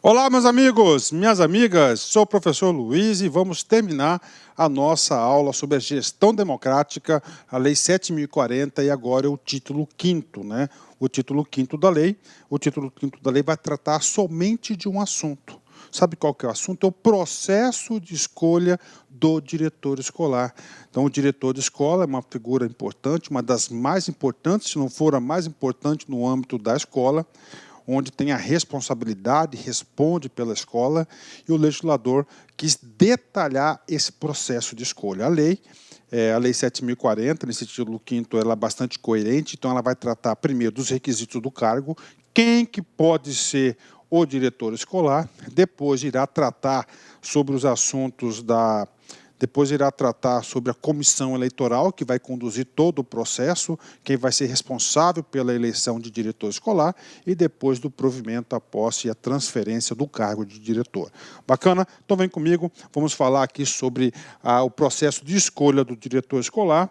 Olá, meus amigos, minhas amigas, sou o professor Luiz e vamos terminar a nossa aula sobre a gestão democrática, a Lei 7.040 e agora o título 5º, né? O título 5º da lei. O título 5º da lei vai tratar somente de um assunto. Sabe qual que é o assunto? É o processo de escolha do diretor escolar. Então, o diretor de escola é uma figura importante, uma das mais importantes, se não for a mais importante no âmbito da escola, onde tem a responsabilidade, responde pela escola, e o legislador quis detalhar esse processo de escolha. A lei 7.040, nesse título 5º, ela é bastante coerente, então ela vai tratar primeiro dos requisitos do cargo, quem que pode ser o diretor escolar, depois irá tratar sobre os assuntos Depois irá tratar sobre a comissão eleitoral, que vai conduzir todo o processo, quem vai ser responsável pela eleição de diretor escolar, e depois do provimento, a posse e a transferência do cargo de diretor. Bacana? Então vem comigo, vamos falar aqui sobre o processo de escolha do diretor escolar.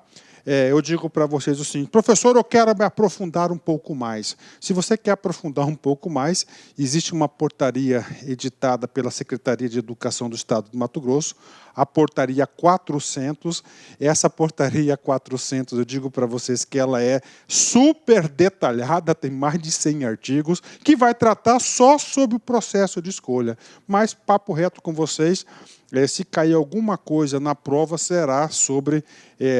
Eu digo para vocês o seguinte: professor, eu quero me aprofundar um pouco mais. Se você quer aprofundar um pouco mais, existe uma portaria editada pela Secretaria de Educação do Estado do Mato Grosso, a portaria 400. Essa portaria 400, eu digo para vocês que ela é super detalhada, tem mais de 100 artigos, que vai tratar só sobre o processo de escolha. Mas, papo reto com vocês, se cair alguma coisa na prova, será sobre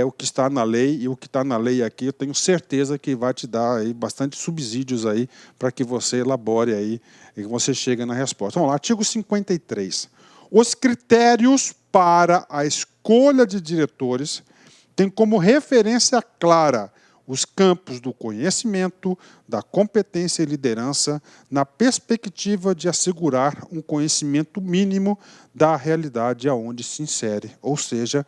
o que está na lei, e o que está na lei aqui, eu tenho certeza que vai te dar aí bastante subsídios aí para que você elabore aí e que você chegue na resposta. Vamos lá, artigo 53. Os critérios para a escolha de diretores têm como referência clara os campos do conhecimento, da competência e liderança, na perspectiva de assegurar um conhecimento mínimo da realidade aonde se insere. Ou seja,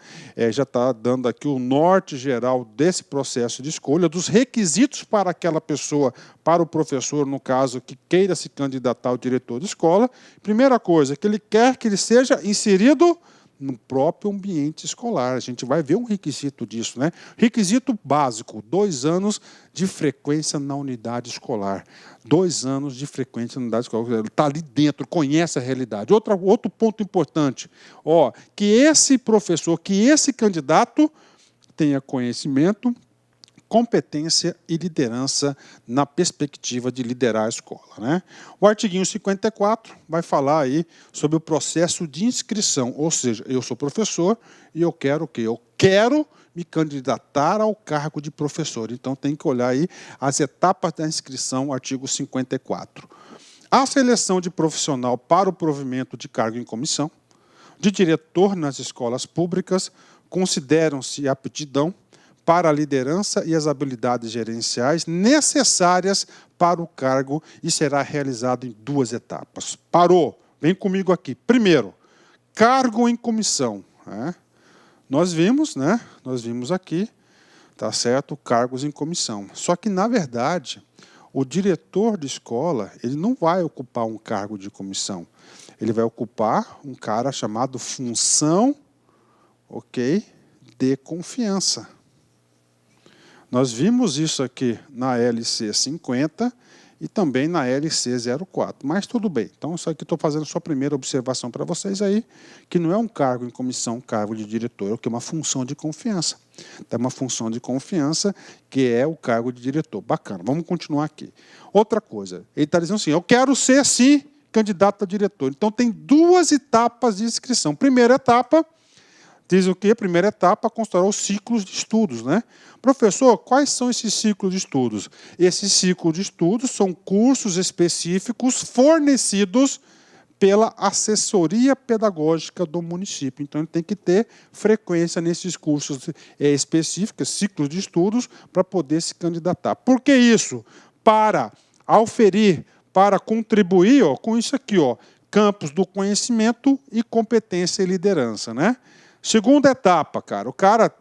já está dando aqui o norte geral desse processo de escolha, dos requisitos para aquela pessoa, para o professor, no caso, que queira se candidatar ao diretor de escola. Primeira coisa, que ele quer que ele seja inserido no próprio ambiente escolar. A gente vai ver um requisito disso, né? Requisito básico: 2 anos de frequência na unidade escolar. 2 anos de frequência na unidade escolar. Ele está ali dentro, conhece a realidade. Outro ponto importante, que esse professor, que esse candidato tenha conhecimento, competência e liderança na perspectiva de liderar a escola, né? O artiguinho 54 vai falar aí sobre o processo de inscrição, ou seja, eu sou professor e eu quero o quê? Eu quero me candidatar ao cargo de professor. Então tem que olhar aí as etapas da inscrição, artigo 54. A seleção de profissional para o provimento de cargo em comissão, de diretor nas escolas públicas, consideram-se aptidão para a liderança e as habilidades gerenciais necessárias para o cargo e será realizado em 2 etapas. Parou? Vem comigo aqui. Primeiro, cargo em comissão. Nós vimos, né? Nós vimos aqui, tá certo? Cargos em comissão. Só que, na verdade, o diretor de escola, ele não vai ocupar um cargo de comissão. Ele vai ocupar um cara chamado função, de confiança. Nós vimos isso aqui na LC 50 e também na LC 04, mas tudo bem. Então, isso aqui estou fazendo só a primeira observação para vocês aí, que não é um cargo em comissão, um cargo de diretor, é que é uma função de confiança. É uma função de confiança que é o cargo de diretor. Bacana, vamos continuar aqui. Outra coisa, ele está dizendo assim: eu quero ser, sim, candidato a diretor. Então, tem 2 etapas de inscrição. Primeira etapa, diz o quê? Primeira etapa, considerar os ciclos de estudos, né? Professor, quais são esses ciclos de estudos? Esses ciclos de estudos são cursos específicos fornecidos pela assessoria pedagógica do município. Então, ele tem que ter frequência nesses cursos específicos, ciclos de estudos, para poder se candidatar. Por que isso? Para auferir, para contribuir com isso aqui, campos do conhecimento e competência e liderança, né? Segunda etapa, cara, o cara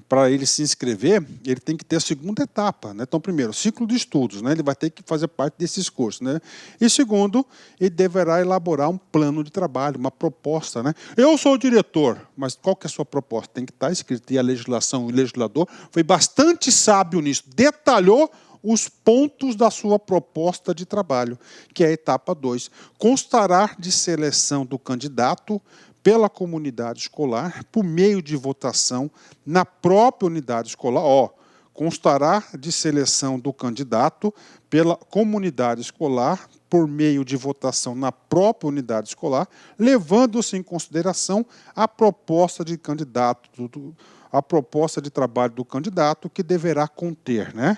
para ele se inscrever, ele tem que ter a segunda etapa, né? Então, primeiro, ciclo de estudos, né? Ele vai ter que fazer parte desses cursos, né? E segundo, ele deverá elaborar um plano de trabalho, uma proposta, né? Eu sou o diretor, mas qual que é a sua proposta? Tem que estar escrito. E a legislação, o legislador foi bastante sábio nisso, detalhou os pontos da sua proposta de trabalho, que é a etapa 2. Constará de seleção do candidato pela comunidade escolar por meio de votação na própria unidade escolar. Constará de seleção do candidato pela comunidade escolar por meio de votação na própria unidade escolar, levando-se em consideração a proposta de candidato, a proposta de trabalho do candidato, que deverá conter, né?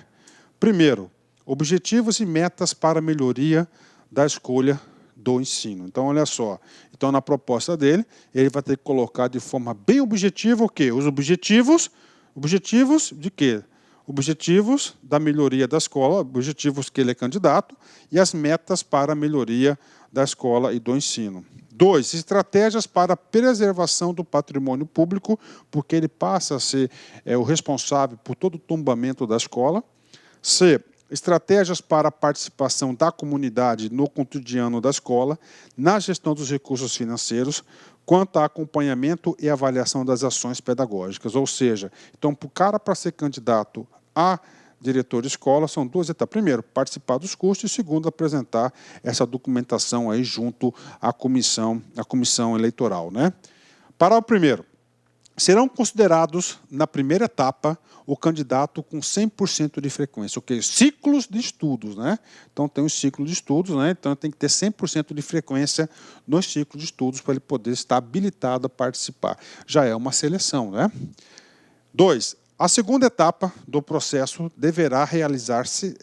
Primeiro, objetivos e metas para a melhoria da escolha do ensino. Então, olha só. Então, na proposta dele, ele vai ter que colocar de forma bem objetiva o quê? Os objetivos de quê? Objetivos da melhoria da escola, objetivos que ele é candidato, e as metas para a melhoria da escola e do ensino. 2, estratégias para a preservação do patrimônio público, porque ele passa a ser o responsável por todo o tombamento da escola. C, estratégias para a participação da comunidade no cotidiano da escola, na gestão dos recursos financeiros, quanto a acompanhamento e avaliação das ações pedagógicas. Ou seja, então, para o cara, para ser candidato a diretor de escola, são 2 etapas. Primeiro, participar dos cursos, e segundo, apresentar essa documentação aí junto à comissão eleitoral, né? Para o primeiro, serão considerados, na primeira etapa, o candidato com 100% de frequência. Ok? Ciclos de estudos, né? Então, tem os ciclos de estudos, né? Então, tem que ter 100% de frequência nos ciclos de estudos para ele poder estar habilitado a participar. Já é uma seleção, né? 2, a segunda etapa do processo deverá realizar-se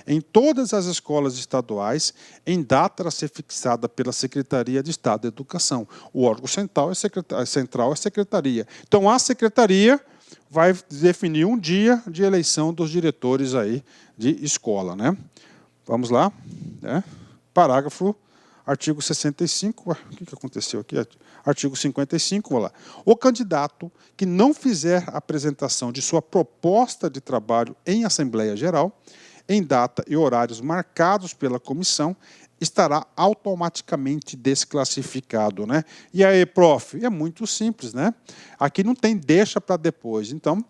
em todas as escolas estaduais em data a ser fixada pela Secretaria de Estado da Educação. O órgão central é a Secretaria. Então, a Secretaria vai definir um dia de eleição dos diretores aí de escola, né? Vamos lá, né? Parágrafo, artigo 65, o que aconteceu aqui? Artigo 55, vamos lá. O candidato que não fizer a apresentação de sua proposta de trabalho em Assembleia Geral, em data e horários marcados pela comissão, estará automaticamente desclassificado, né? E aí, prof? É muito simples, né? Aqui não tem deixa para depois. Então,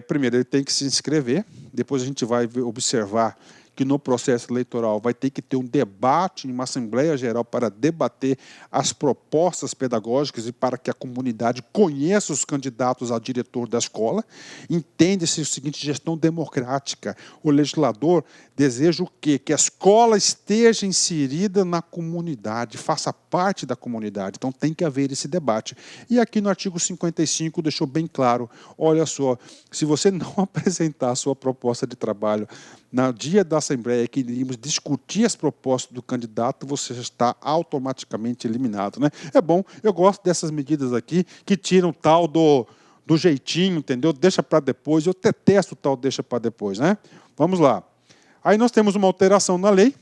primeiro ele tem que se inscrever, depois a gente vai observar que no processo eleitoral vai ter que ter um debate em uma Assembleia Geral para debater as propostas pedagógicas e para que a comunidade conheça os candidatos a diretor da escola. Entende-se o seguinte: gestão democrática. O legislador deseja o quê? Que a escola esteja inserida na comunidade, faça parte da comunidade. Então, tem que haver esse debate. E aqui no artigo 55 deixou bem claro, olha só, se você não apresentar a sua proposta de trabalho no dia da Assembleia, que iríamos discutir as propostas do candidato, você está automaticamente eliminado, né? É bom, eu gosto dessas medidas aqui, que tiram tal do jeitinho, entendeu? Deixa para depois, eu detesto o tal deixa para depois, né? Vamos lá. Aí nós temos uma alteração na lei,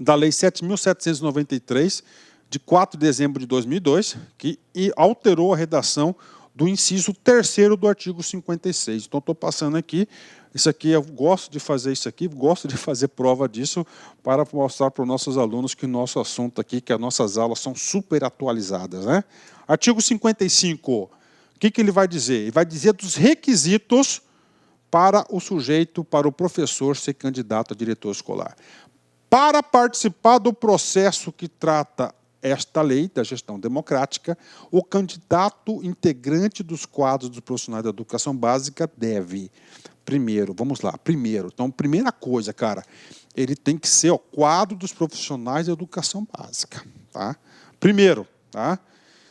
da Lei 7.793, de 4 de dezembro de 2002, que alterou a redação do inciso 3º do artigo 56. Então, estou passando aqui. Isso aqui, eu gosto de fazer isso aqui, gosto de fazer prova disso para mostrar para os nossos alunos que o nosso assunto aqui, que as nossas aulas são super atualizadas, né? Artigo 55, o que ele vai dizer? Ele vai dizer dos requisitos para o sujeito, para o professor ser candidato a diretor escolar. Para participar do processo que trata esta lei da gestão democrática, o candidato integrante dos quadros dos profissionais da educação básica deve... Primeiro, vamos lá. Então, primeira coisa, cara, ele tem que ser o quadro dos profissionais da educação básica. Tá? Primeiro, tá?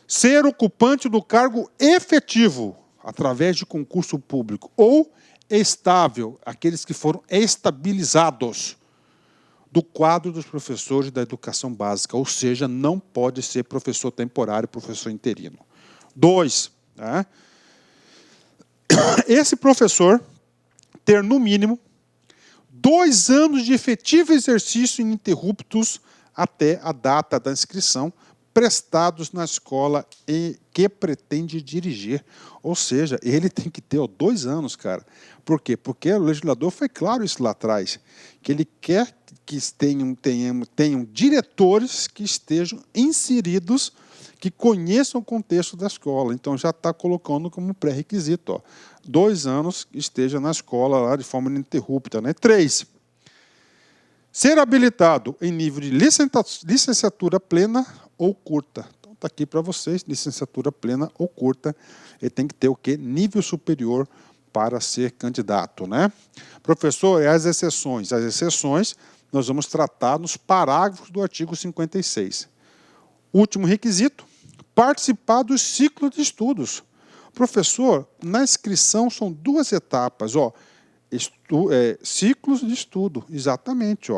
Ser ocupante do cargo efetivo, através de concurso público, ou estável, aqueles que foram estabilizados do quadro dos professores da educação básica, ou seja, não pode ser professor temporário, professor interino. 2, tá? Esse professor ter, no mínimo, 2 anos de efetivo exercício ininterruptos até a data da inscrição, prestados na escola que pretende dirigir. Ou seja, ele tem que ter 2 anos, cara. Por quê? Porque o legislador foi claro isso lá atrás, que ele quer que tenham diretores que estejam inseridos, que conheçam o contexto da escola. Então, já está colocando como pré-requisito. 2 anos esteja na escola lá de forma ininterrupta. Né? 3. Ser habilitado em nível de licenciatura plena ou curta. Então, está aqui para vocês, licenciatura plena ou curta. Ele tem que ter o quê? Nível superior para ser candidato. Né? Professor, e as exceções? As exceções nós vamos tratar nos parágrafos do artigo 56. Último requisito, participar dos ciclos de estudos. Professor, na inscrição são 2 etapas. Ciclos de estudo, exatamente.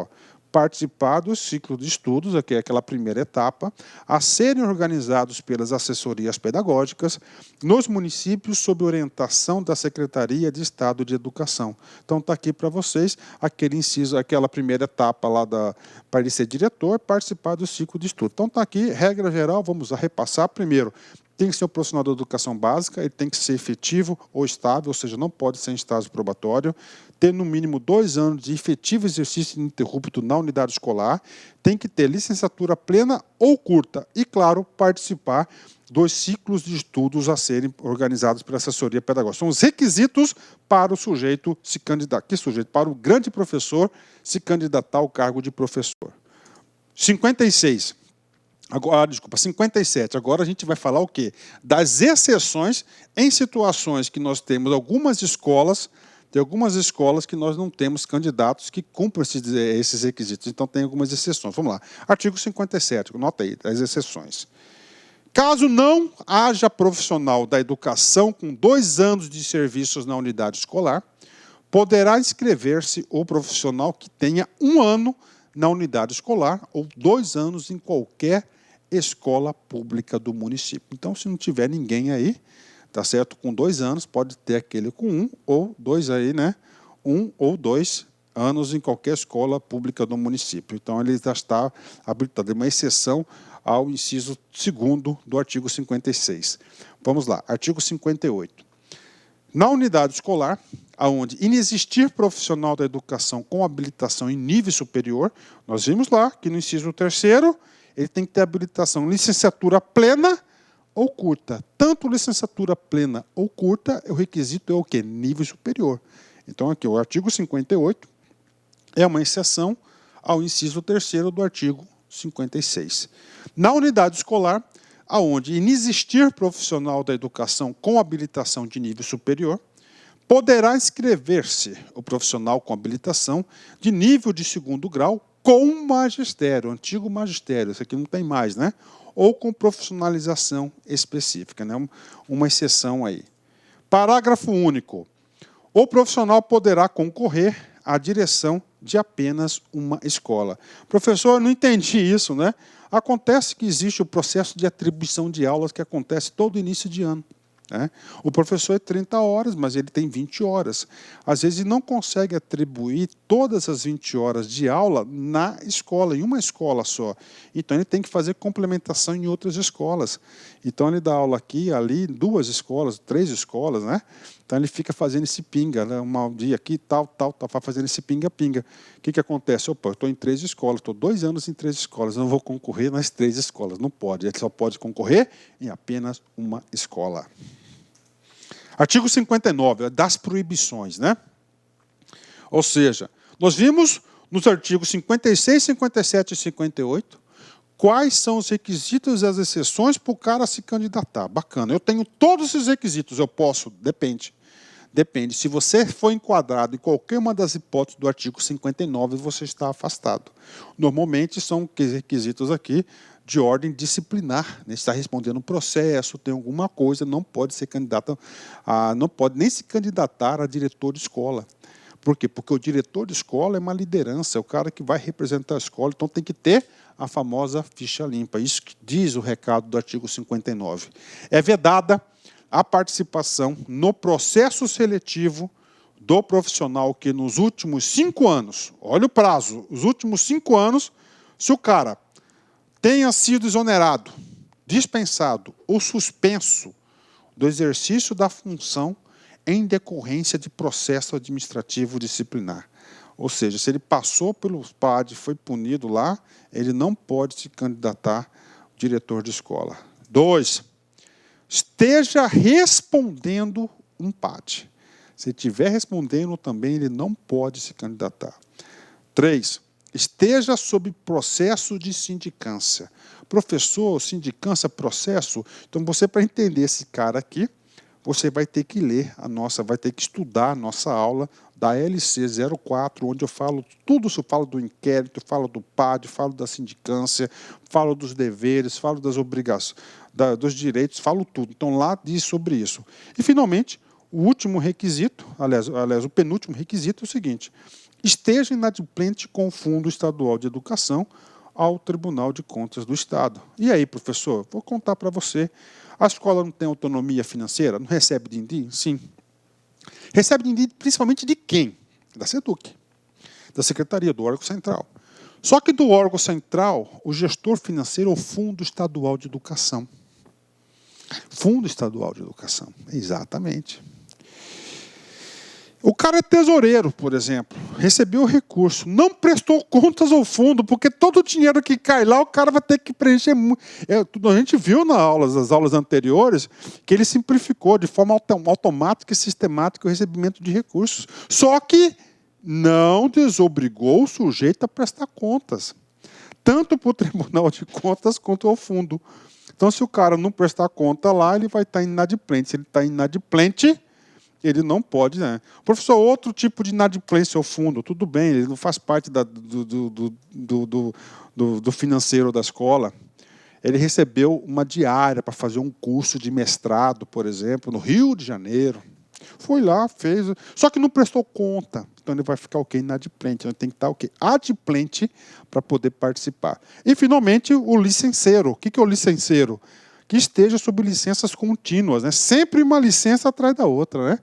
Participar dos ciclos de estudos, aqui é aquela primeira etapa, a serem organizados pelas assessorias pedagógicas nos municípios sob orientação da Secretaria de Estado de Educação. Então, está aqui para vocês aquele inciso, aquela primeira etapa lá para ele ser diretor, participar do ciclo de estudo. Então, está aqui, regra geral, vamos repassar primeiro. Tem que ser um profissional da educação básica, ele tem que ser efetivo ou estável, ou seja, não pode ser em estágio probatório, ter no mínimo 2 anos de efetivo exercício ininterrupto na unidade escolar, tem que ter licenciatura plena ou curta e, claro, participar dos ciclos de estudos a serem organizados pela assessoria pedagógica. São os requisitos para o sujeito se candidatar, para o grande professor se candidatar ao cargo de professor. 56. 57. Agora a gente vai falar o quê? Das exceções em situações que nós temos algumas escolas, tem algumas escolas que nós não temos candidatos que cumpram esses requisitos. Então tem algumas exceções. Vamos lá. Artigo 57, nota aí, as exceções. Caso não haja profissional da educação com 2 anos de serviços na unidade escolar, poderá inscrever-se o profissional que tenha 1 ano na unidade escolar ou 2 anos em qualquer escola pública do município. Então, se não tiver ninguém aí, tá certo? Com 2 anos, pode ter aquele com 1 ou 2 aí, né? 1 ou 2 anos em qualquer escola pública do município. Então, ele já está habilitado. É uma exceção ao inciso 2º do artigo 56. Vamos lá, artigo 58. Na unidade escolar, onde inexistir profissional da educação com habilitação em nível superior, nós vimos lá que no inciso 3º, ele tem que ter habilitação licenciatura plena ou curta. Tanto licenciatura plena ou curta, o requisito é o quê? Nível superior. Então, aqui, o artigo 58 é uma exceção ao inciso 3º do artigo 56. Na unidade escolar, onde inexistir profissional da educação com habilitação de nível superior, poderá inscrever-se o profissional com habilitação de nível de 2º grau com magistério, antigo magistério, isso aqui não tem mais, né? Ou com profissionalização específica, né? Uma exceção aí. Parágrafo único. O profissional poderá concorrer à direção de apenas uma escola. Professor, eu não entendi isso, né? Acontece que existe o processo de atribuição de aulas que acontece todo início de ano. Né? O professor é 30 horas, mas ele tem 20 horas. Às vezes ele não consegue atribuir todas as 20 horas de aula na escola, em uma escola só. Então ele tem que fazer complementação em outras escolas. Então ele dá aula aqui, ali, em 2 escolas, 3 escolas, né? Então ele fica fazendo esse pinga, né? Um dia aqui, tal, fazendo esse pinga-pinga. O que acontece? Opa, eu estou em 3 escolas, estou 2 anos em 3 escolas, não vou concorrer nas 3 escolas. Não pode, ele só pode concorrer em apenas uma escola. Artigo 59, das proibições, né? Ou seja, nós vimos nos artigos 56, 57 e 58 quais são os requisitos e as exceções para o cara se candidatar. Bacana, eu tenho todos esses requisitos, eu posso? Depende. Depende. Se você for enquadrado em qualquer uma das hipóteses do artigo 59, você está afastado. Normalmente são requisitos aqui de ordem disciplinar, né? Está respondendo um processo, tem alguma coisa, não pode ser candidato não pode nem se candidatar a diretor de escola. Por quê? Porque o diretor de escola é uma liderança, é o cara que vai representar a escola, então tem que ter a famosa ficha limpa. Isso que diz o recado do artigo 59. É vedada a participação no processo seletivo do profissional que nos últimos 5 anos, olha o prazo, os últimos 5 anos, se o cara tenha sido exonerado, dispensado ou suspenso do exercício da função em decorrência de processo administrativo disciplinar. Ou seja, se ele passou pelo PAD e foi punido lá, ele não pode se candidatar diretor de escola. 2, esteja respondendo um PAD. Se estiver respondendo também, ele não pode se candidatar. 3, esteja sob processo de sindicância. Professor, sindicância, processo. Então, você, para entender esse cara aqui, você vai ter que ler vai ter que estudar a nossa aula da LC 04, onde eu falo tudo, eu falo do inquérito, falo do PAD, falo da sindicância, falo dos deveres, falo das obrigações, dos direitos, falo tudo. Então, lá diz sobre isso. E, finalmente, o último requisito, aliás, o penúltimo requisito é o seguinte: esteja inadimplente com o Fundo Estadual de Educação ao Tribunal de Contas do Estado. E aí, professor, vou contar para você. A escola não tem autonomia financeira? Não recebe din-din? Sim. Recebe din-din principalmente de quem? Da SEDUC, da Secretaria, do órgão central. Só que do órgão central, o gestor financeiro é o Fundo Estadual de Educação. Fundo Estadual de Educação, exatamente. O cara é tesoureiro, por exemplo, recebeu o recurso, não prestou contas ao fundo, porque todo o dinheiro que cai lá, o cara vai ter que preencher. A gente viu nas aulas anteriores que ele simplificou de forma automática e sistemática o recebimento de recursos. Só que não desobrigou o sujeito a prestar contas, tanto para o Tribunal de Contas quanto ao fundo. Então, se o cara não prestar conta lá, ele vai estar inadimplente. Se ele está inadimplente, ele não pode, né? Professor, outro tipo de inadimplência ao fundo, tudo bem, ele não faz parte do financeiro da escola. Ele recebeu uma diária para fazer um curso de mestrado, por exemplo, no Rio de Janeiro. Foi lá, fez, só que não prestou conta. Então ele vai ficar o quê? Inadimplente. Ele tem que estar o quê? Adimplente para poder participar. E, finalmente, o licenceiro. O que é o licenceiro? Que esteja sob licenças contínuas, né? Sempre uma licença atrás da outra, né?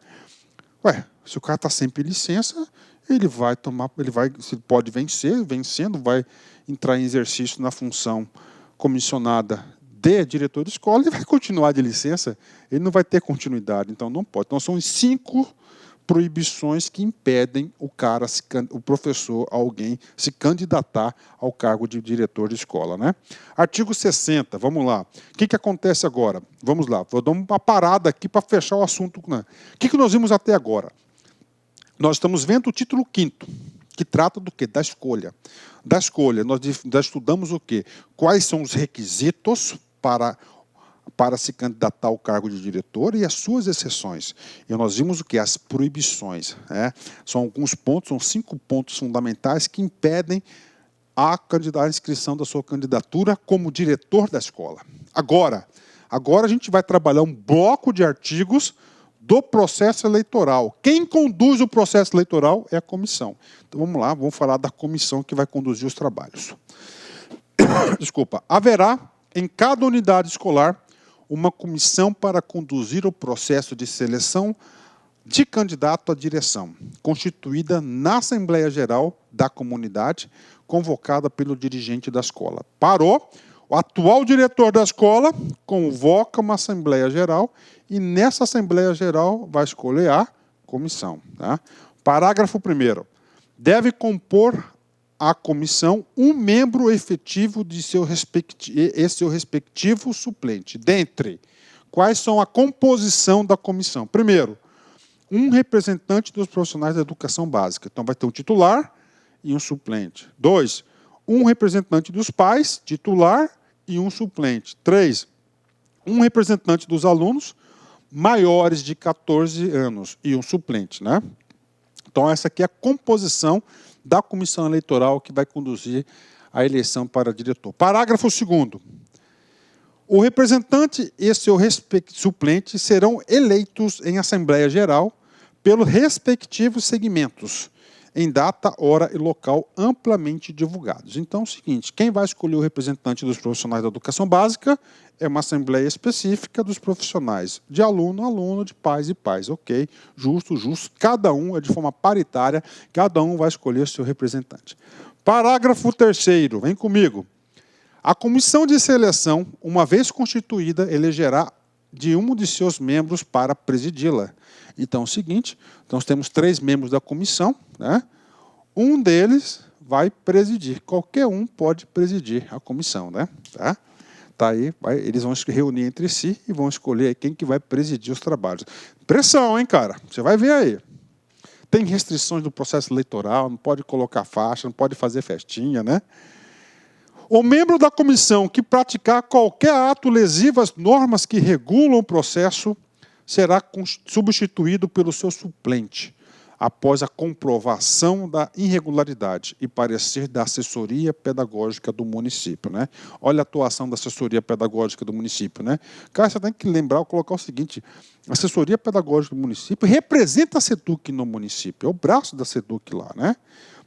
Ué, se o cara está sempre em licença, ele se pode vencendo, vai entrar em exercício na função comissionada de diretor de escola e vai continuar de licença, ele não vai ter continuidade, então não pode. Então são 5 proibições que impedem o professor, alguém, se candidatar ao cargo de diretor de escola, né? Artigo 60, vamos lá. O que acontece agora? Vamos lá, vou dar uma parada aqui para fechar o assunto. Né? O que nós vimos até agora? Nós estamos vendo o título 5º, que trata do quê? Da escolha. Da escolha, nós estudamos o quê? Quais são os requisitos para se candidatar ao cargo de diretor e as suas exceções. E nós vimos o que? As proibições. Né? São alguns pontos, são 5 pontos fundamentais que impedem a inscrição da sua candidatura como diretor da escola. Agora a gente vai trabalhar um bloco de artigos do processo eleitoral. Quem conduz o processo eleitoral é a comissão. Então vamos lá, vamos falar da comissão que vai conduzir os trabalhos. Desculpa. Haverá em cada unidade escolar uma comissão para conduzir o processo de seleção de candidato à direção, constituída na Assembleia Geral da comunidade, convocada pelo dirigente da escola. Parou, o atual diretor da escola convoca uma Assembleia Geral e nessa Assembleia Geral vai escolher a comissão. Tá? Parágrafo 1º. Deve compor a comissão um membro efetivo de seu respectivo suplente. Dentre, quais são a composição da comissão? Primeiro, um representante dos profissionais da educação básica. Então, vai ter um titular e um suplente. 2, um representante dos pais, titular e um suplente. 3, um representante dos alunos maiores de 14 anos e um suplente. Né? Então, essa aqui é a composição da comissão eleitoral que vai conduzir a eleição para diretor. Parágrafo 2º. O representante e seu suplente serão eleitos em Assembleia Geral pelos respectivos segmentos, em data, hora e local amplamente divulgados. Então, é o seguinte, quem vai escolher o representante dos profissionais da educação básica é uma assembleia específica dos profissionais, de aluno a aluno, de pais e pais. Ok, justo, cada um é de forma paritária, cada um vai escolher seu representante. Parágrafo 3º, vem comigo. A comissão de seleção, uma vez constituída, elegerá de um de seus membros para presidi-la. Então, é o seguinte, nós temos 3 membros da comissão, né? Um deles vai presidir. Qualquer um pode presidir a comissão. Né? Tá? Tá aí, eles vão se reunir entre si e vão escolher aí quem que vai presidir os trabalhos. Pressão, hein, cara? Você vai ver aí. Tem restrições do processo eleitoral, não pode colocar faixa, não pode fazer festinha, né? O membro da comissão que praticar qualquer ato lesivo às normas que regulam o processo será substituído pelo seu suplente, após a comprovação da irregularidade e parecer da assessoria pedagógica do município, né? Olha a atuação da assessoria pedagógica do município, né? Cara, você tem que lembrar, colocar o seguinte: a assessoria pedagógica do município representa a SEDUC no município, é o braço da SEDUC lá, né?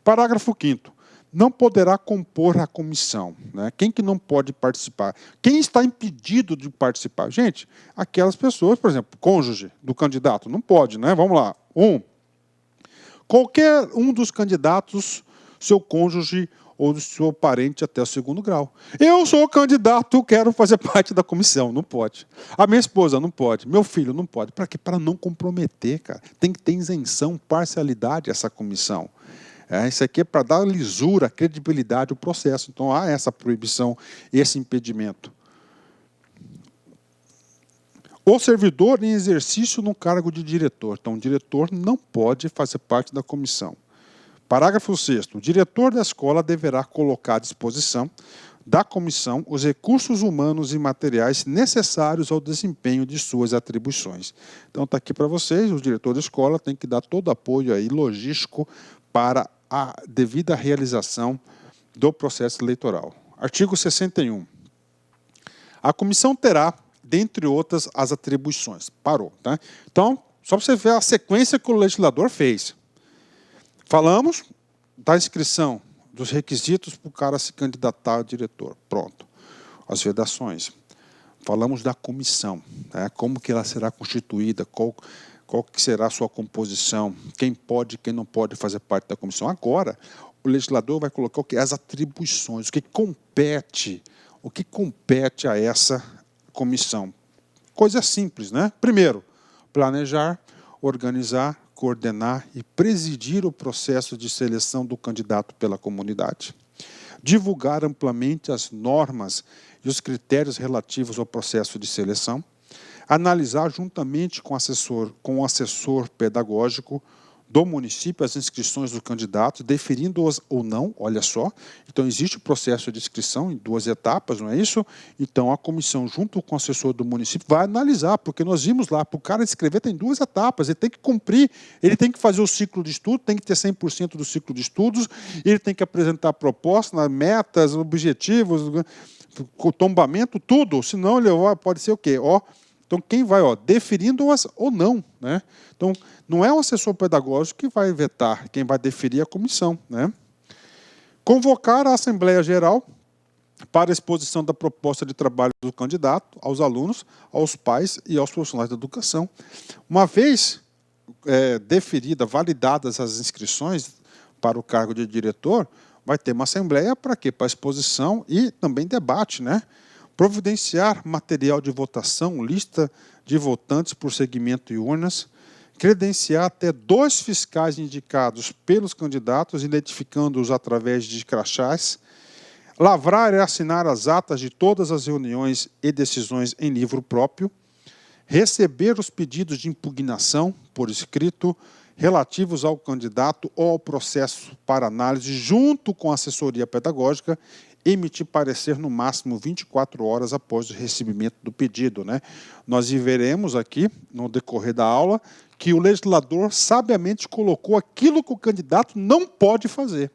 Parágrafo 5º. Não poderá compor a comissão, né? Quem que não pode participar? Quem está impedido de participar? Gente, aquelas pessoas, por exemplo, cônjuge do candidato, não pode, né? Vamos lá. Qualquer um dos candidatos, seu cônjuge ou seu parente até o 2º grau. Eu sou candidato, quero fazer parte da comissão. Não pode. A minha esposa não pode. Meu filho não pode. Para quê? Para não comprometer, cara. Tem que ter isenção, parcialidade essa comissão. Isso aqui é para dar lisura, credibilidade ao processo. Então, há essa proibição, esse impedimento. O servidor em exercício no cargo de diretor. Então, o diretor não pode fazer parte da comissão. Parágrafo 6º. O diretor da escola deverá colocar à disposição da comissão os recursos humanos e materiais necessários ao desempenho de suas atribuições. Então, está aqui para vocês, o diretor da escola tem que dar todo apoio aí logístico para a devida realização do processo eleitoral. Artigo 61. A comissão terá, dentre outras, as atribuições. Parou, tá? Então, só para você ver a sequência que o legislador fez. Falamos da inscrição, dos requisitos para o cara se candidatar a diretor. Pronto. As vedações. Falamos da comissão, né? Como que ela será constituída, qual que será a sua composição, quem pode, quem não pode fazer parte da comissão. Agora, o legislador vai colocar o que? As atribuições, o que compete a essa comissão. Coisa simples, né? Primeiro, planejar, organizar, coordenar e presidir o processo de seleção do candidato pela comunidade. Divulgar amplamente as normas e os critérios relativos ao processo de seleção. Analisar juntamente com o assessor pedagógico do município as inscrições dos candidatos, deferindo-as ou não, olha só. Então, existe o processo de inscrição em 2 etapas, não é isso? Então, a comissão, junto com o assessor do município, vai analisar, porque nós vimos lá, para o cara escrever tem 2 etapas, ele tem que cumprir, ele tem que fazer o ciclo de estudo, tem que ter 100% do ciclo de estudos, ele tem que apresentar propostas, metas, objetivos, o tombamento, tudo, senão ele pode ser o quê? Então, quem vai, deferindo-as ou não, né? Então, não é o assessor pedagógico que vai vetar, quem vai deferir é a comissão, né? Convocar a Assembleia Geral para a exposição da proposta de trabalho do candidato aos alunos, aos pais e aos profissionais da educação. Uma vez validadas as inscrições para o cargo de diretor, vai ter uma assembleia para quê? Para exposição e também debate, né? Providenciar material de votação, lista de votantes por segmento e urnas, credenciar até 2 fiscais indicados pelos candidatos, identificando-os através de crachás, lavrar e assinar as atas de todas as reuniões e decisões em livro próprio, receber os pedidos de impugnação por escrito relativos ao candidato ou ao processo para análise, junto com a assessoria pedagógica, emitir parecer no máximo 24 horas após o recebimento do pedido, né? Nós veremos aqui, no decorrer da aula, que o legislador sabiamente colocou aquilo que o candidato não pode fazer.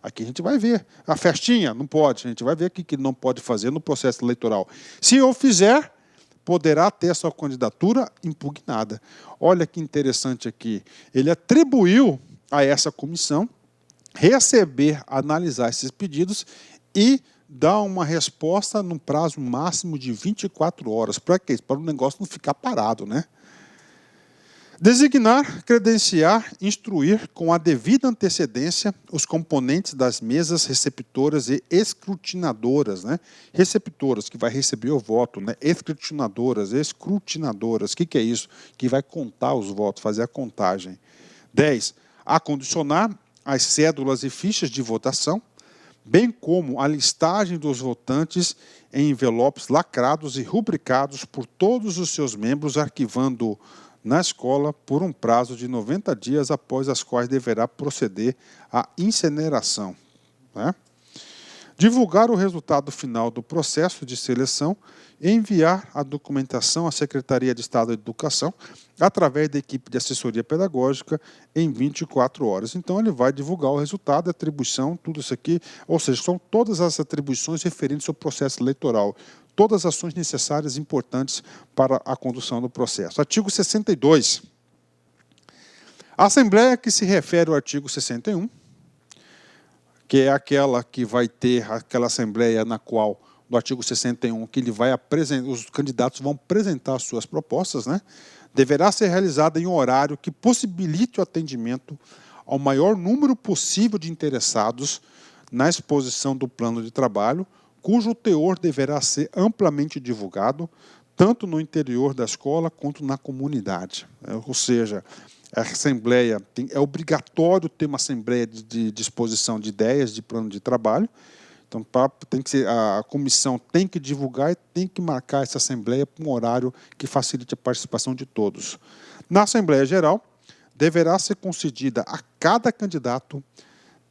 Aqui a gente vai ver. A festinha, não pode. A gente vai ver o que não pode fazer no processo eleitoral. Se eu fizer, poderá ter sua candidatura impugnada. Olha que interessante aqui. Ele atribuiu a essa comissão receber, analisar esses pedidos e dar uma resposta num prazo máximo de 24 horas. Para quê? Para o negócio não ficar parado, né? Designar, credenciar, instruir com a devida antecedência os componentes das mesas receptoras e escrutinadoras, né? Receptoras, que vai receber o voto, né? Escrutinadoras. O que é isso? Que vai contar os votos, fazer a contagem. 10. Acondicionar as cédulas e fichas de votação. bem como a listagem dos votantes em envelopes lacrados e rubricados por todos os seus membros, arquivando na escola por um prazo de 90 dias, após as quais deverá proceder à incineração, né? Divulgar o resultado final do processo de seleção e enviar a documentação à Secretaria de Estado de Educação através da equipe de assessoria pedagógica em 24 horas. Então, ele vai divulgar o resultado, a atribuição, tudo isso aqui, ou seja, são todas as atribuições referentes ao processo eleitoral, todas as ações necessárias e importantes para a condução do processo. Artigo 62. A Assembleia que se refere ao artigo 61, que é aquela que vai ter, aquela Assembleia na qual, do artigo 61, que ele vai apresentar, os candidatos vão apresentar as suas propostas, né? Deverá ser realizada em horário que possibilite o atendimento ao maior número possível de interessados na exposição do plano de trabalho, cujo teor deverá ser amplamente divulgado, tanto no interior da escola quanto na comunidade. Ou seja, a Assembleia é obrigatório ter uma Assembleia de exposição de ideias, de plano de trabalho. Então, a comissão tem que divulgar e tem que marcar essa Assembleia para um horário que facilite a participação de todos. Na Assembleia Geral, deverá ser concedida a cada candidato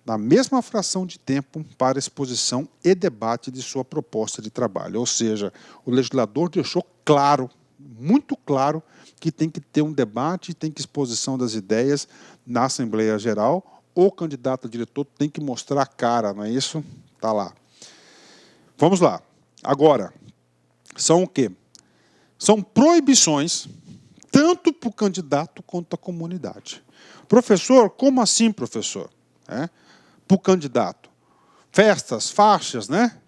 na mesma fração de tempo para exposição e debate de sua proposta de trabalho. Ou seja, o legislador deixou claro, muito claro, que tem que ter um debate, tem que exposição das ideias na Assembleia Geral. O candidato a diretor tem que mostrar a cara, não é isso? Está lá. Vamos lá. Agora, são o quê? São proibições, tanto para o candidato quanto a comunidade. Professor, como assim, professor? Para o candidato. Festas, faixas, né?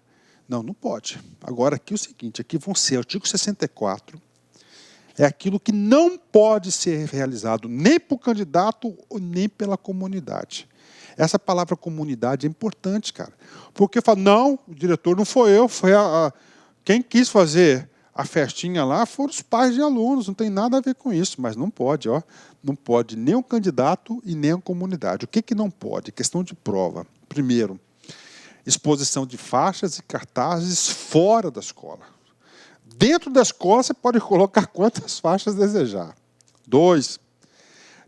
Não, não pode. Agora, aqui é o seguinte, aqui vão ser, artigo 64, é aquilo que não pode ser realizado nem para o candidato nem pela comunidade. Essa palavra comunidade é importante, cara. Porque fala, não, o diretor não foi eu, foi quem quis fazer a festinha lá foram os pais de alunos, não tem nada a ver com isso, mas não pode, ó, não pode nem o candidato e nem a comunidade. O que não pode? Questão de prova. Primeiro, exposição de faixas e cartazes fora da escola. Dentro da escola você pode colocar quantas faixas desejar. 2,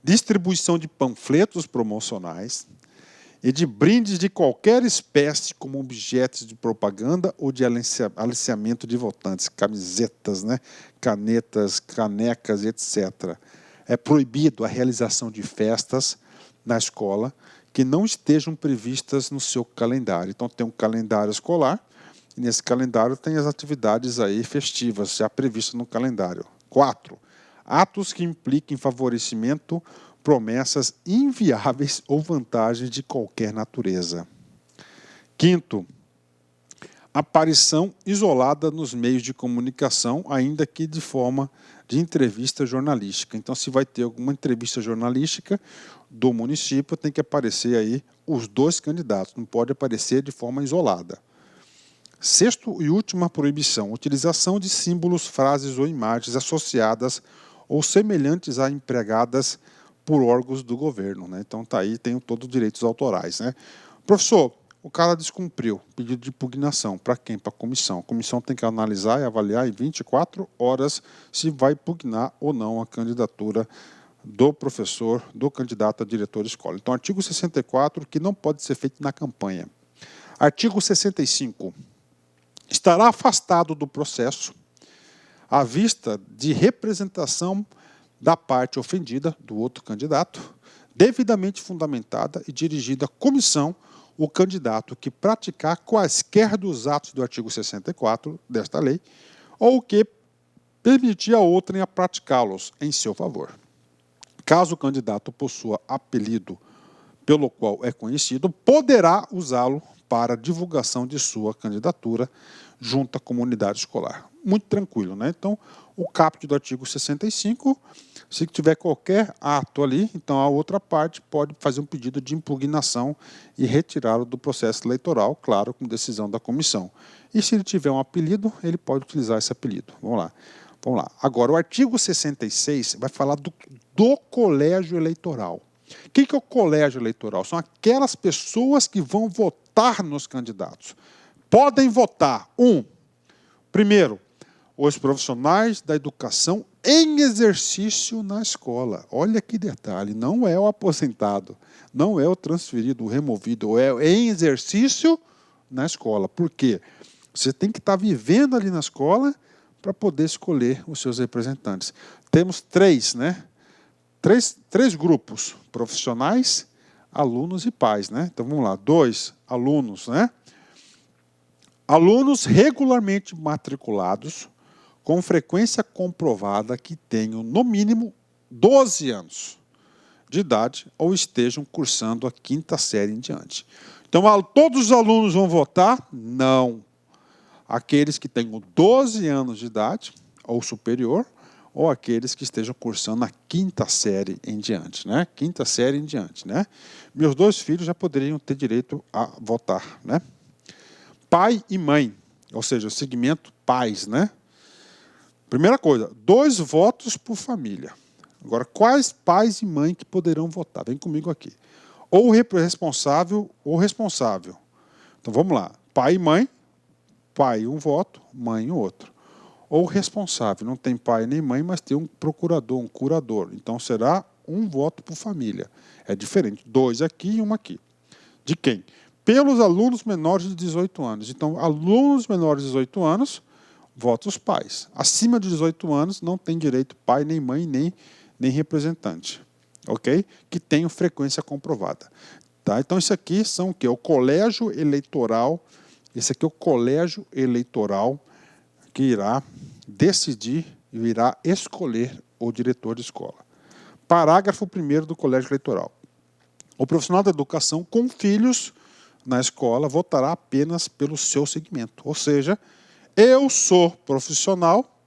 distribuição de panfletos promocionais e de brindes de qualquer espécie como objetos de propaganda ou de aliciamento de votantes, camisetas, né, canetas, canecas, etc. É proibido a realização de festas na escola que não estejam previstas no seu calendário. Então, tem um calendário escolar, e nesse calendário tem as atividades aí festivas, já previstas no calendário. 4, atos que impliquem favorecimento, promessas inviáveis ou vantagens de qualquer natureza. 5, aparição isolada nos meios de comunicação, ainda que de forma de entrevista jornalística. Então, se vai ter alguma entrevista jornalística do município, tem que aparecer aí os 2 candidatos, não pode aparecer de forma isolada. 6ª e última proibição, utilização de símbolos, frases ou imagens associadas ou semelhantes a empregadas por órgãos do governo, né? Então, tá aí, tem todos os direitos autorais, né? Professor, o cara descumpriu pedido de impugnação. Para quem? Para a comissão. A comissão tem que analisar e avaliar em 24 horas se vai impugnar ou não a candidatura do professor, do candidato a diretor de escola. Então, artigo 64, que não pode ser feito na campanha. Artigo 65. Estará afastado do processo à vista de representação da parte ofendida, do outro candidato, devidamente fundamentada e dirigida à comissão, o candidato que praticar quaisquer dos atos do artigo 64 desta lei, ou que permitir a outrem a praticá-los em seu favor. Caso o candidato possua apelido pelo qual é conhecido, poderá usá-lo para divulgação de sua candidatura junto à comunidade escolar. Muito tranquilo, né? Então, o caput do artigo 65, se tiver qualquer ato ali, então a outra parte pode fazer um pedido de impugnação e retirá-lo do processo eleitoral, claro, com decisão da comissão. E se ele tiver um apelido, ele pode utilizar esse apelido. Vamos lá. Vamos lá. Agora, o artigo 66 vai falar do colégio eleitoral. O que é o colégio eleitoral? São aquelas pessoas que vão votar votar nos candidatos. Podem votar, primeiro, os profissionais da educação em exercício na escola. Olha que detalhe, não é o aposentado, não é o transferido, o removido, é em exercício na escola. Por quê? Você tem que estar vivendo ali na escola para poder escolher os seus representantes. Temos três grupos, profissionais, alunos e pais, né? Então vamos lá, 2 alunos, né? Alunos regularmente matriculados, com frequência comprovada que tenham, no mínimo, 12 anos de idade ou estejam cursando a 5ª série em diante. Então, todos os alunos vão votar? Não. Aqueles que tenham 12 anos de idade ou superior, ou aqueles que estejam cursando a 5ª série em diante, né? 5ª série em diante, né? Meus 2 filhos já poderiam ter direito a votar, né? Pai e mãe, ou seja, o segmento pais, né? Primeira coisa, 2 votos por família. Agora, quais pais e mãe que poderão votar? Vem comigo aqui. Ou responsável ou responsável. Então, vamos lá. Pai e mãe, pai 1 voto, mãe outro. Ou responsável, não tem pai nem mãe, mas tem um procurador, um curador. Então, será 1 voto por família. É diferente, 2 aqui e 1 aqui. De quem? Pelos alunos menores de 18 anos. Então, alunos menores de 18 anos, vota os pais. Acima de 18 anos, não tem direito pai, nem mãe, nem representante. Ok? Que tenham frequência comprovada. Tá? Então, isso aqui são o quê? O colégio eleitoral. Esse aqui é o colégio eleitoral que irá decidir e irá escolher o diretor de escola. Parágrafo 1º do colégio eleitoral. O profissional da educação com filhos na escola votará apenas pelo seu segmento. Ou seja, eu sou profissional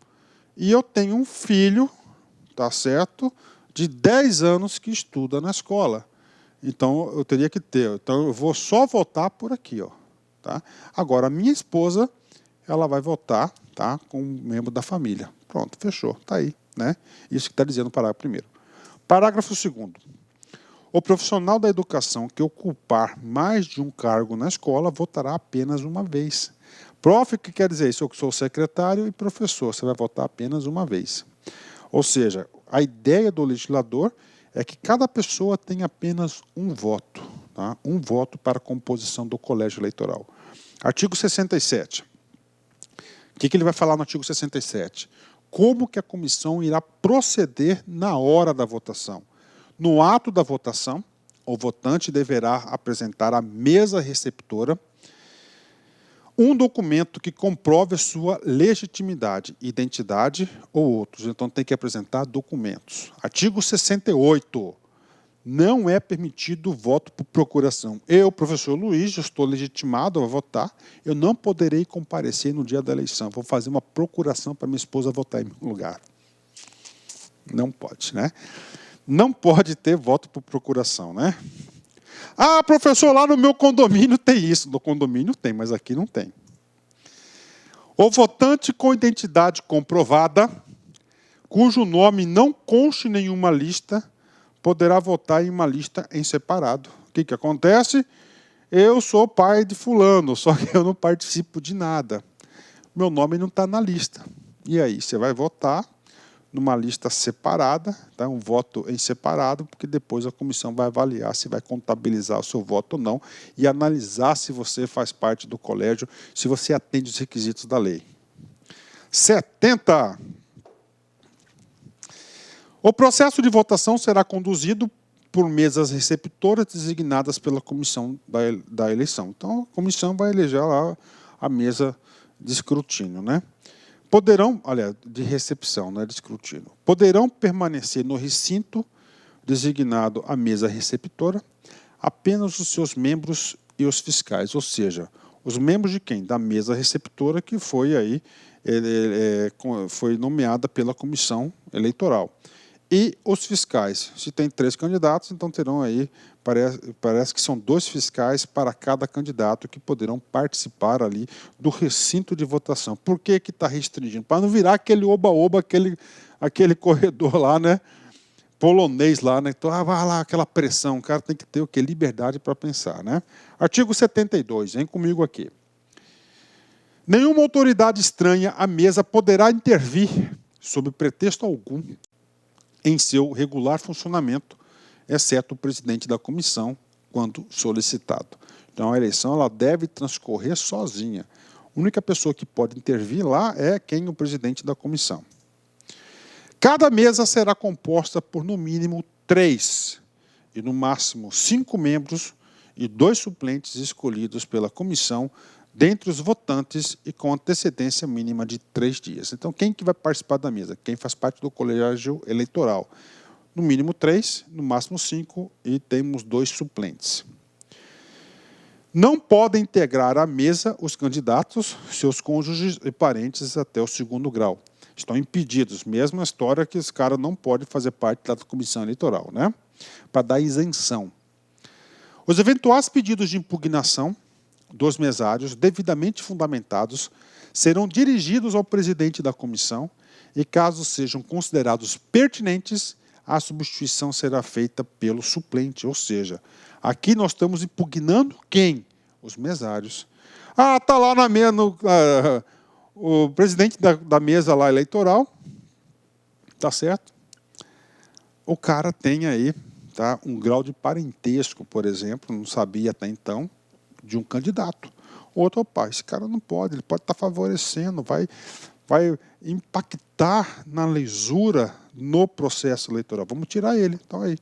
e eu tenho um filho, tá certo, de 10 anos que estuda na escola. Então, eu teria que ter. Então, eu vou só votar por aqui, ó, tá? Agora, a minha esposa, ela vai votar, tá, com um membro da família. Pronto, fechou, tá aí, né? Isso que está dizendo o parágrafo 1º. Parágrafo 2º. O profissional da educação que ocupar mais de um cargo na escola votará apenas uma vez. Prof, o que quer dizer isso? Eu sou secretário e professor, você vai votar apenas uma vez. Ou seja, a ideia do legislador é que cada pessoa tem apenas um voto, tá? Um voto para a composição do colégio eleitoral. Artigo 67. O que ele vai falar no artigo 67? Como que a comissão irá proceder na hora da votação? No ato da votação, o votante deverá apresentar à mesa receptora um documento que comprove a sua legitimidade, identidade ou outros. Então, tem que apresentar documentos. Artigo 68. Não é permitido voto por procuração. Eu, professor Luiz, estou legitimado a votar, eu não poderei comparecer no dia da eleição. Vou fazer uma procuração para minha esposa votar em meu lugar. Não pode, né? Não pode ter voto por procuração, né? Ah, professor, lá no meu condomínio tem isso. No condomínio tem, mas aqui não tem. O votante com identidade comprovada, cujo nome não conste em nenhuma lista, poderá votar em uma lista em separado. O que acontece? Eu sou pai de fulano, só que eu não participo de nada. Meu nome não está na lista. E aí, você vai votar numa lista separada, tá? Um voto em separado, porque depois a comissão vai avaliar se vai contabilizar o seu voto ou não e analisar se você faz parte do colégio, se você atende os requisitos da lei. 70. O processo de votação será conduzido por mesas receptoras designadas pela comissão da eleição. Então, a comissão vai eleger lá a mesa de escrutínio, né? Poderão, aliás, de recepção, não é de escrutínio, poderão permanecer no recinto designado a mesa receptora apenas os seus membros e os fiscais, ou seja, os membros de quem? Da mesa receptora que foi aí foi nomeada pela comissão eleitoral. E os fiscais, se tem 3 candidatos, então terão aí, parece que são 2 fiscais para cada candidato que poderão participar ali do recinto de votação. Por que está restringindo? Para não virar aquele oba-oba, aquele corredor lá, né? polonês lá, né? Então, vai lá, aquela pressão, o cara tem que ter o quê? Liberdade para pensar, né? Artigo 72, vem comigo aqui. Nenhuma autoridade estranha à mesa poderá intervir, sob pretexto algum, em seu regular funcionamento, exceto o presidente da comissão, quando solicitado. Então, a eleição ela deve transcorrer sozinha. A única pessoa que pode intervir lá é quem? O presidente da comissão. Cada mesa será composta por, no mínimo, 3 e, no máximo, 5 membros e 2 suplentes escolhidos pela comissão dentre os votantes e com antecedência mínima de 3 dias. Então, quem que vai participar da mesa? Quem faz parte do colégio eleitoral. No mínimo 3, no máximo 5 e temos 2 suplentes. Não podem integrar a mesa os candidatos, seus cônjuges e parentes até o 2º grau. Estão impedidos. Mesma história que os caras não podem fazer parte da comissão eleitoral, né? Para dar isenção. Os eventuais pedidos de impugnação dos mesários, devidamente fundamentados, serão dirigidos ao presidente da comissão e, caso sejam considerados pertinentes, a substituição será feita pelo suplente. Ou seja, aqui nós estamos impugnando quem? Os mesários. Ah, está lá na mesa, o presidente da mesa lá eleitoral, tá certo? O cara tem aí, tá, um grau de parentesco, por exemplo, não sabia até então, de um candidato. Outro, opa, esse cara não pode, ele pode estar favorecendo, vai impactar na lisura no processo eleitoral. Vamos tirar ele, então aí.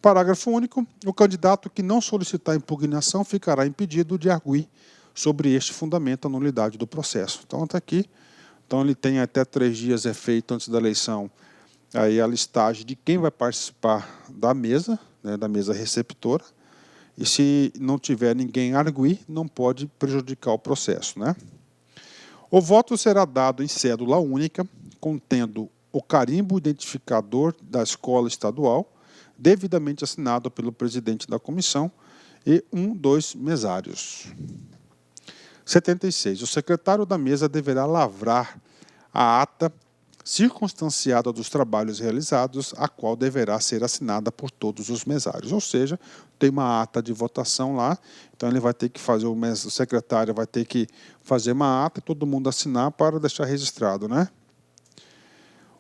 Parágrafo único, o candidato que não solicitar impugnação ficará impedido de arguir sobre este fundamento a nulidade do processo. Então, está aqui. Então, ele tem até 3 dias feito antes da eleição aí a listagem de quem vai participar da mesa, né, da mesa receptora. E se não tiver ninguém a arguir, não pode prejudicar o processo, né? O voto será dado em cédula única, contendo o carimbo identificador da escola estadual, devidamente assinado pelo presidente da comissão e 2 mesários. 76. O secretário da mesa deverá lavrar a ata circunstanciada dos trabalhos realizados, a qual deverá ser assinada por todos os mesários. Ou seja, tem uma ata de votação lá, então ele vai ter que fazer, o secretário vai ter que fazer uma ata e todo mundo assinar para deixar registrado, né?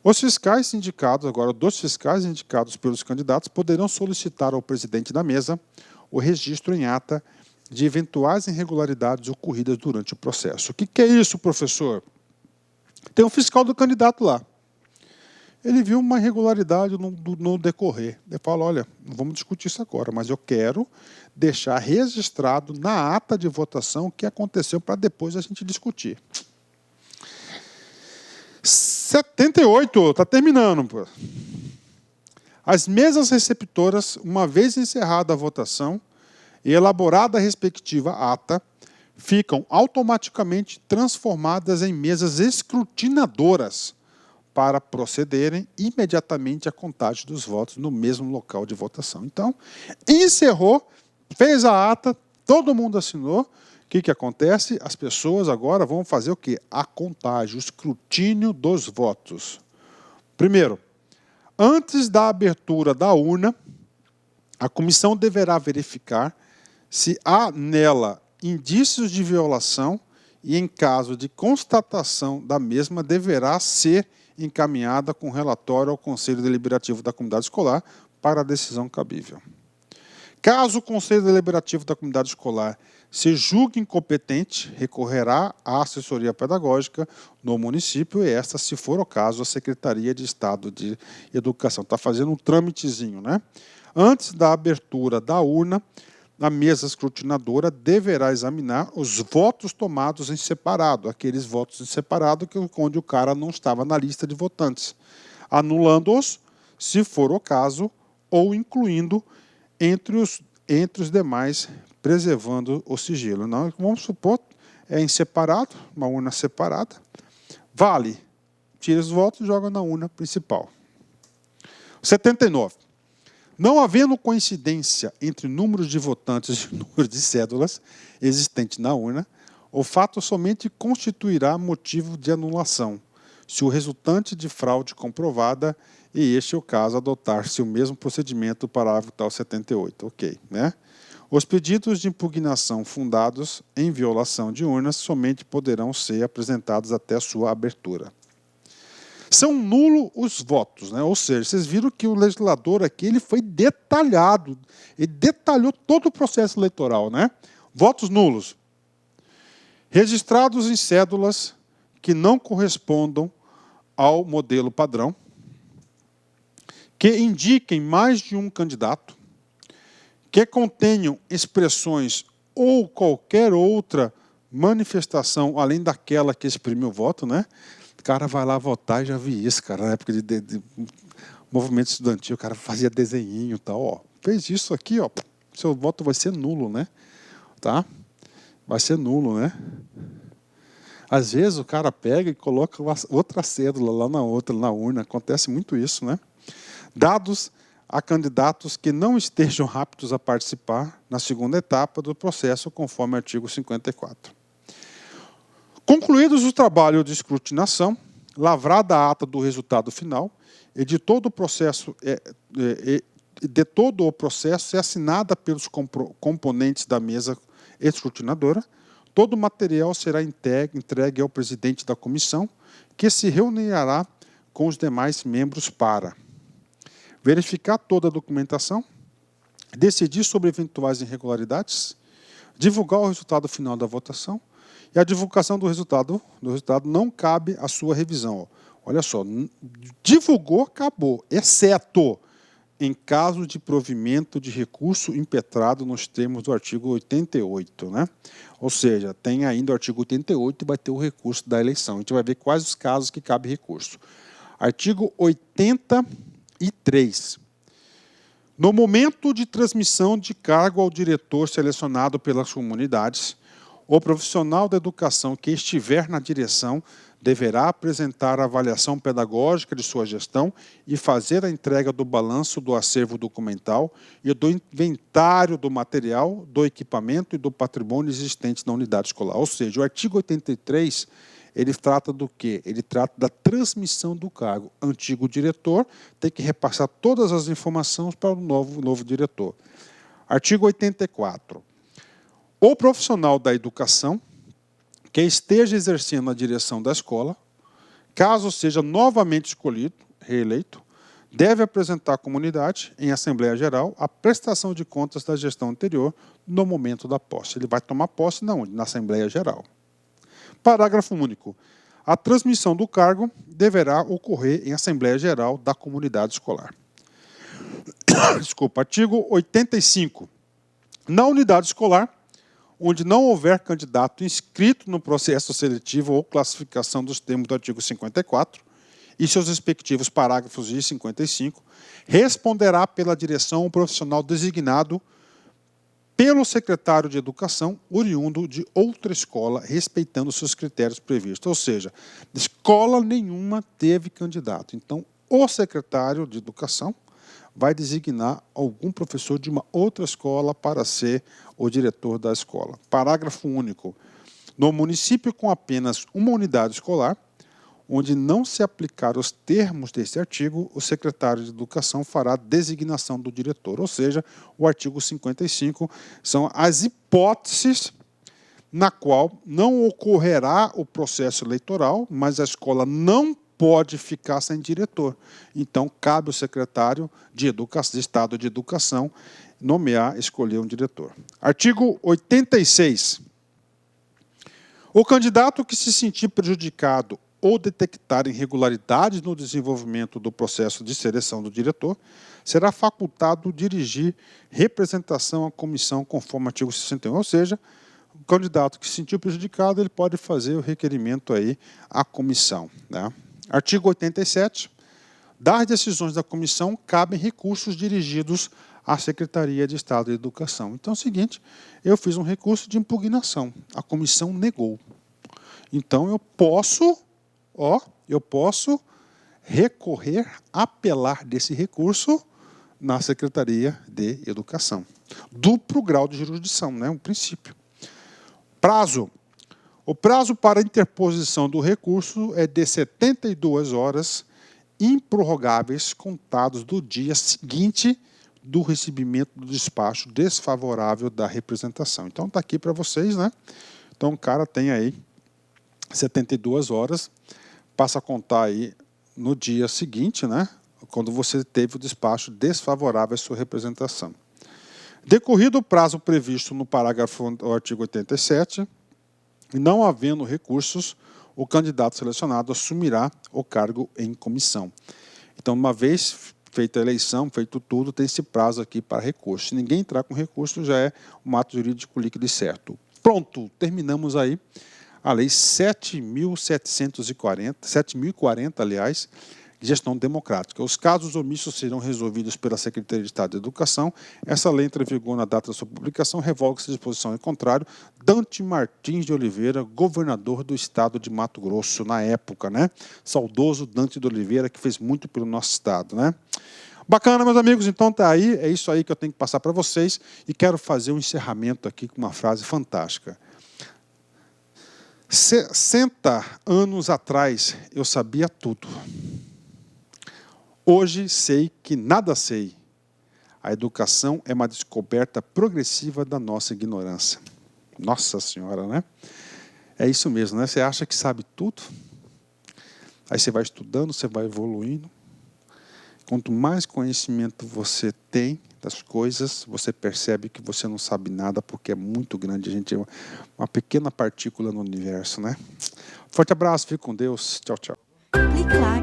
Os fiscais indicados, agora 2 fiscais indicados pelos candidatos, poderão solicitar ao presidente da mesa o registro em ata de eventuais irregularidades ocorridas durante o processo. O que é isso, professor? Tem um fiscal do candidato lá. Ele viu uma irregularidade no decorrer. Ele fala, olha, não vamos discutir isso agora, mas eu quero deixar registrado na ata de votação o que aconteceu para depois a gente discutir. 78, está terminando. Pô. As mesas receptoras, uma vez encerrada a votação e elaborada a respectiva ata, ficam automaticamente transformadas em mesas escrutinadoras para procederem imediatamente à contagem dos votos no mesmo local de votação. Então, encerrou, fez a ata, todo mundo assinou. O que acontece? As pessoas agora vão fazer o quê? A contagem, o escrutínio dos votos. Primeiro, antes da abertura da urna, a comissão deverá verificar se há nela indícios de violação e, em caso de constatação da mesma, deverá ser encaminhada com relatório ao Conselho Deliberativo da Comunidade Escolar para a decisão cabível. Caso o Conselho Deliberativo da Comunidade Escolar se julgue incompetente, recorrerá à assessoria pedagógica no município e esta, se for o caso, a Secretaria de Estado de Educação. Está fazendo um trâmitezinho, né? Antes da abertura da urna, a mesa escrutinadora deverá examinar os votos tomados em separado, aqueles votos em separado onde o cara não estava na lista de votantes, anulando-os, se for o caso, ou incluindo entre os demais, preservando o sigilo. Não, vamos supor, é em separado, uma urna separada, vale, tira os votos e joga na urna principal. 79. Não havendo coincidência entre números de votantes e números de cédulas existentes na urna, o fato somente constituirá motivo de anulação, se o resultante de fraude comprovada e este é o caso adotar-se o mesmo procedimento do parágrafo tal 78. Ok, né? Os pedidos de impugnação fundados em violação de urnas somente poderão ser apresentados até sua abertura. São nulos os votos, né? Ou seja, vocês viram que o legislador aqui ele foi detalhado, ele detalhou todo o processo eleitoral, né? Votos nulos. Registrados em cédulas que não correspondam ao modelo padrão, que indiquem mais de um candidato, que contenham expressões ou qualquer outra manifestação, além daquela que exprime o voto, né? O cara vai lá votar, e já vi isso, cara, na época de movimento estudantil, o cara fazia desenhinho e tal, ó. Fez isso aqui, ó, seu voto vai ser nulo, né? Tá? Vai ser nulo, né? Às vezes o cara pega e coloca outra cédula lá na urna, acontece muito isso, né? Dados a candidatos que não estejam aptos a participar na segunda etapa do processo, conforme o artigo 54. Concluídos os trabalhos de escrutinação, lavrada a ata do resultado final e de todo o processo é assinada pelos componentes da mesa escrutinadora, todo o material será entregue ao presidente da comissão, que se reunirá com os demais membros para verificar toda a documentação, decidir sobre eventuais irregularidades, divulgar o resultado final da votação, e a divulgação do resultado não cabe à sua revisão. Olha só, divulgou, acabou, exceto em caso de provimento de recurso impetrado nos termos do artigo 88. Né? Ou seja, tem ainda o artigo 88 e vai ter o recurso da eleição. A gente vai ver quais os casos que cabe recurso. Artigo 83. No momento de transmissão de cargo ao diretor selecionado pelas comunidades, o profissional da educação que estiver na direção deverá apresentar a avaliação pedagógica de sua gestão e fazer a entrega do balanço do acervo documental e do inventário do material, do equipamento e do patrimônio existente na unidade escolar. Ou seja, o artigo 83, ele trata do quê? Ele trata da transmissão do cargo. Antigo diretor tem que repassar todas as informações para o novo diretor. Artigo 84. O profissional da educação que esteja exercendo a direção da escola, caso seja novamente escolhido, reeleito, deve apresentar à comunidade, em Assembleia Geral, a prestação de contas da gestão anterior no momento da posse. Ele vai tomar posse na onde? Na Assembleia Geral. Parágrafo único. A transmissão do cargo deverá ocorrer em Assembleia Geral da comunidade escolar. Desculpa. Artigo 85. Na unidade escolar, onde não houver candidato inscrito no processo seletivo ou classificação dos termos do artigo 54 e seus respectivos parágrafos e 55, responderá pela direção o profissional designado pelo secretário de Educação, oriundo de outra escola, respeitando seus critérios previstos. Ou seja, escola nenhuma teve candidato. Então, o secretário de Educação vai designar algum professor de uma outra escola para ser o diretor da escola. Parágrafo único. No município com apenas uma unidade escolar, onde não se aplicar os termos deste artigo, o secretário de Educação fará designação do diretor. Ou seja, o artigo 55 são as hipóteses na qual não ocorrerá o processo eleitoral, mas a escola não pode ficar sem diretor. Então, cabe ao secretário de Estado de Educação nomear, escolher um diretor. Artigo 86. O candidato que se sentir prejudicado ou detectar irregularidades no desenvolvimento do processo de seleção do diretor, será facultado dirigir representação à comissão conforme artigo 61, ou seja, o candidato que se sentiu prejudicado, ele pode fazer o requerimento aí à comissão. Né? Artigo 87. Das decisões da comissão, cabem recursos dirigidos à Secretaria de Estado de Educação. Então é o seguinte, eu fiz um recurso de impugnação, a comissão negou. Então eu posso recorrer, apelar desse recurso na Secretaria de Educação. Duplo grau de jurisdição, né? Um princípio. Prazo. O prazo para interposição do recurso é de 72 horas improrrogáveis contados do dia seguinte do recebimento do despacho desfavorável da representação. Então está aqui para vocês, né? Então o cara tem aí 72 horas, passa a contar aí no dia seguinte, né? Quando você teve o despacho desfavorável à sua representação. Decorrido o prazo previsto no parágrafo do artigo 87, não havendo recursos, o candidato selecionado assumirá o cargo em comissão. Então, uma vez feita a eleição, feito tudo, tem esse prazo aqui para recurso. Se ninguém entrar com recurso, já é um ato jurídico líquido e certo. Pronto, terminamos aí a Lei 7.040, aliás, gestão democrática. Os casos omissos serão resolvidos pela Secretaria de Estado de Educação. Essa lei entra em vigor na data da sua publicação, revoga-se a disposição em contrário. Dante Martins de Oliveira, governador do estado de Mato Grosso, na época, né? Saudoso Dante de Oliveira, que fez muito pelo nosso estado, né? Bacana, meus amigos, então tá aí, é isso aí que eu tenho que passar para vocês e quero fazer um encerramento aqui com uma frase fantástica. 60 anos atrás eu sabia tudo. Hoje sei que nada sei. A educação é uma descoberta progressiva da nossa ignorância. Nossa Senhora, né? É isso mesmo, né? Você acha que sabe tudo, aí você vai estudando, você vai evoluindo. Quanto mais conhecimento você tem das coisas, você percebe que você não sabe nada, porque é muito grande. A gente é uma pequena partícula no universo, né? Forte abraço, fique com Deus. Tchau, tchau. Clique lá